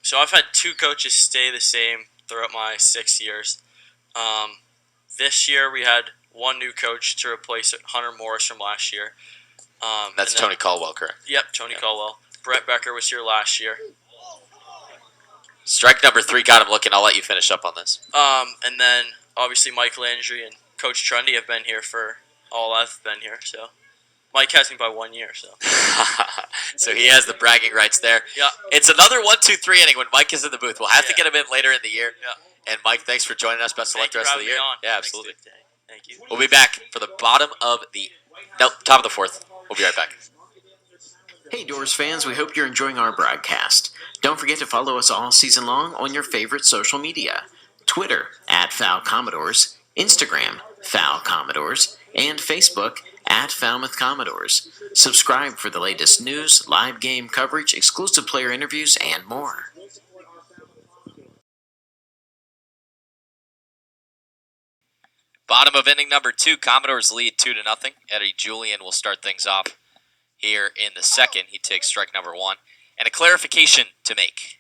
So I've had 2 coaches stay the same throughout my 6 years. This year we had 1 new coach to replace Hunter Morris from last year. That's Tony Caldwell, correct? Yep, Tony Caldwell. Brett Becker was here last year. Strike number 3 got him looking. I'll let you finish up on this. And then obviously Mike Landry and Coach Trundy have been here for all I've been here. So Mike has me by 1 year. So he has the bragging rights there. Yeah. It's another 1-2-3 inning when Mike is in the booth. We'll have to get him in later in the year. Yeah. And Mike, thanks for joining us. Best of luck the rest of the year. Yeah, absolutely. Thank you. We'll be back for the top of the 4th. We'll be right back. Hey Doors fans, we hope you're enjoying our broadcast. Don't forget to follow us all season long on your favorite social media. Twitter @FalCommodores, Instagram FalCommodores, and Facebook @Falmouth Commodores. Subscribe for the latest news, live game coverage, exclusive player interviews, and more. Bottom of inning number 2, Commodores lead 2-0. Eddie Julian will start things off here in the second. He takes strike number 1. And a clarification to make.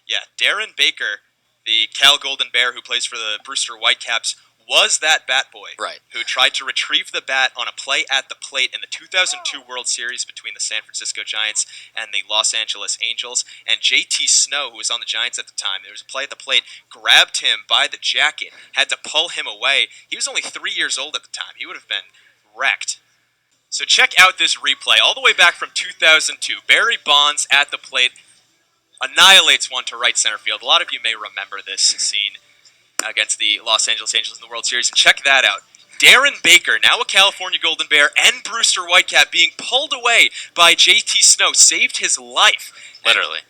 Yeah, Darren Baker, the Cal Golden Bear who plays for the Brewster Whitecaps, was that bat boy who tried to retrieve the bat on a play at the plate in the 2002 World Series between the San Francisco Giants and the Los Angeles Angels. And JT Snow, who was on the Giants at the time, there was a play at the plate, grabbed him by the jacket, had to pull him away. He was only 3 years old at the time. He would have been wrecked. So check out this replay all the way back from 2002. Barry Bonds at the plate annihilates one to right center field. A lot of you may remember this scene against the Los Angeles Angels in the World Series. And check that out. Darren Baker, now a California Golden Bear and Brewster Whitecap, being pulled away by JT Snow, saved his life. Literally.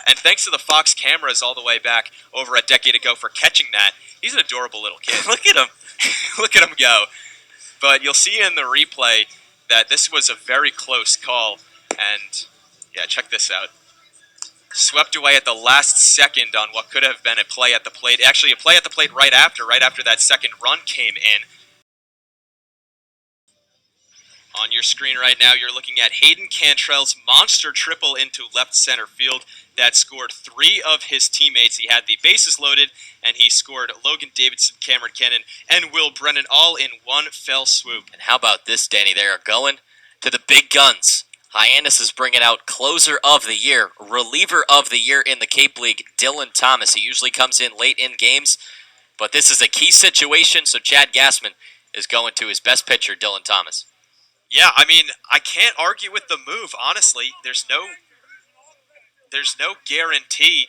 And thanks to the Fox cameras all the way back over a decade ago for catching that. He's an adorable little kid. Look at him. Look at him go. But you'll see in the replay that this was a very close call. And, yeah, check this out. Swept away at the last second on what could have been a play at the plate. Actually, a play at the plate right after that second run came in. On your screen right now, you're looking at Hayden Cantrell's monster triple into left center field that scored 3 of his teammates. He had the bases loaded, and he scored Logan Davidson, Cameron Kennan, and Will Brennan all in one fell swoop. And how about this, Danny? They are going to the big guns. Hyannis is bringing out closer of the year, reliever of the year in the Cape League, Dylan Thomas. He usually comes in late in games, but this is a key situation, so Chad Gassman is going to his best pitcher, Dylan Thomas. Yeah, I mean, I can't argue with the move, honestly. There's no guarantee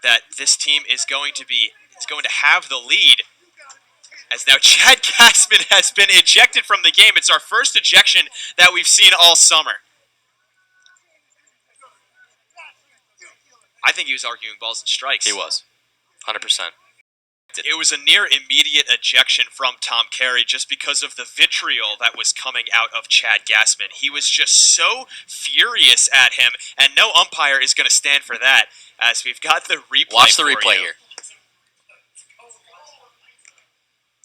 that this team is going to have the lead. As now Chad Gassman has been ejected from the game. It's our first ejection that we've seen all summer. I think he was arguing balls and strikes. He was, 100%. It was a near immediate ejection from Tom Carey just because of the vitriol that was coming out of Chad Gassman. He was just so furious at him, and no umpire is going to stand for that, as we've got the replay. Watch the replay here.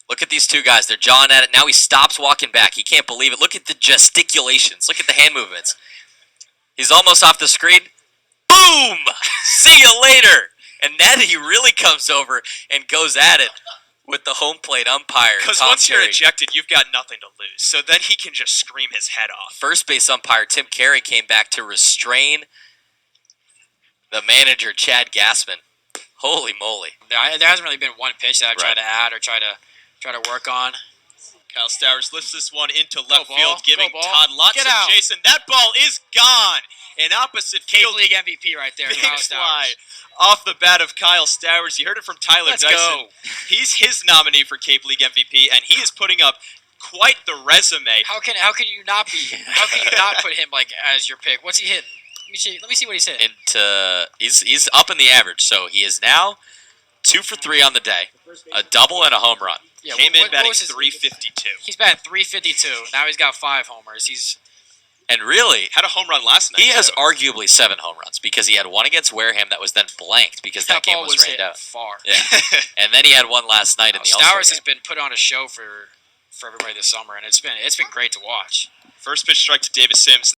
Look at these two guys. They're jawing at it. Now he stops walking back. He can't believe it. Look at the gesticulations. Look at the hand movements. He's almost off the screen. Boom! See you later! And then he really comes over and goes at it with the home plate umpire. Because once you're ejected, you've got nothing to lose. So then he can just scream his head off. First base umpire Tim Carey came back to restrain the manager, Chad Gassman. Holy moly. There hasn't really been one pitch that I've tried to add or try to work on. Kyle Stowers lifts this one into left field, giving Todd lots of chase, and that ball is gone. In opposite field. Cape League MVP right there, Big Kyle fly Stowers. off the bat of Kyle Stowers. You heard it from Tyler Dyson. Go. He's his nominee for Cape League MVP, and he is putting up quite the resume. How can you not be? How can you not put him as your pick? What's he hitting? Let me see what he's hitting. He's up in the average, so he is now 2 for 3 on the day, a double and a home run. Yeah, Came in batting 352. He's batting 352. Now he's got 5 homers. And really, had a home run last night. He has arguably 7 home runs because he had one against Wareham that was then blanked because that game was rained out. Far. Yeah, and then he had one last night in the All-Star Stowers game. has been put on a show for everybody this summer, and it's been great to watch. First pitch strike to Davis Sims.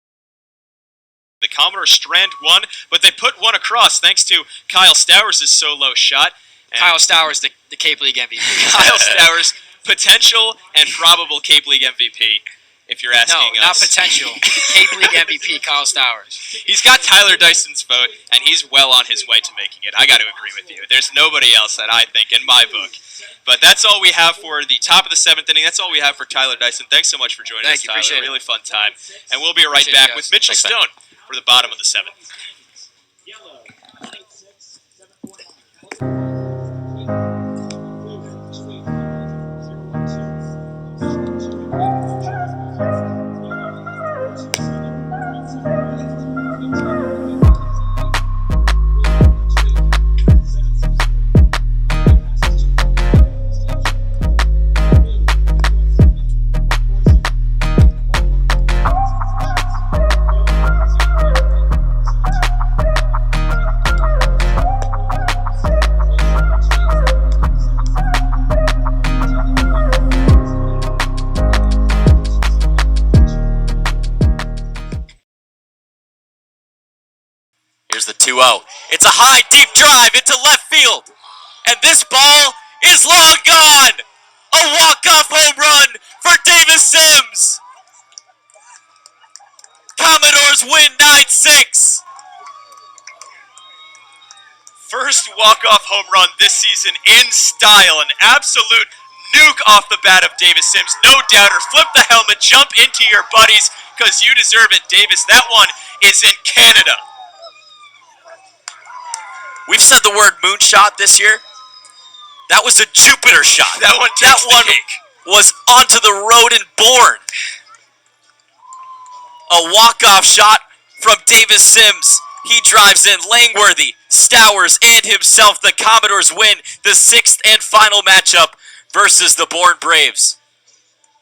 The Commodores strand one, but they put one across thanks to Kyle Stowers' solo shot. And Kyle Stowers, the Cape League MVP. Kyle Stowers, potential and probable Cape League MVP, if you're asking No, not us. potential. Cape League MVP, Kyle Stowers. He's got Tyler Dyson's vote, and he's well on his way to making it. I got to agree with you. There's nobody else that I think in my book. But that's all we have for the top of the 7th inning. That's all we have for Tyler Dyson. Thanks so much for joining us, Tyler. Appreciate it. Really fun time. And we'll be right back with Mitchell Stone for the bottom of the 7th. Here's the 2-0. It's a high, deep drive into left field. And this ball is long gone. A walk-off home run for Davis Sims. Commodores win 9-6. First walk-off home run this season in style. An absolute nuke off the bat of Davis Sims. No doubter. Flip the helmet. Jump into your buddies because you deserve it, Davis. That one is in Canada. We've said the word moonshot this year. That was a Jupiter shot. That one was onto the road and born. A walk-off shot from Davis Sims. He drives in Langworthy, Stowers, and himself. The Commodores win the 6th and final matchup versus the Bourne Braves.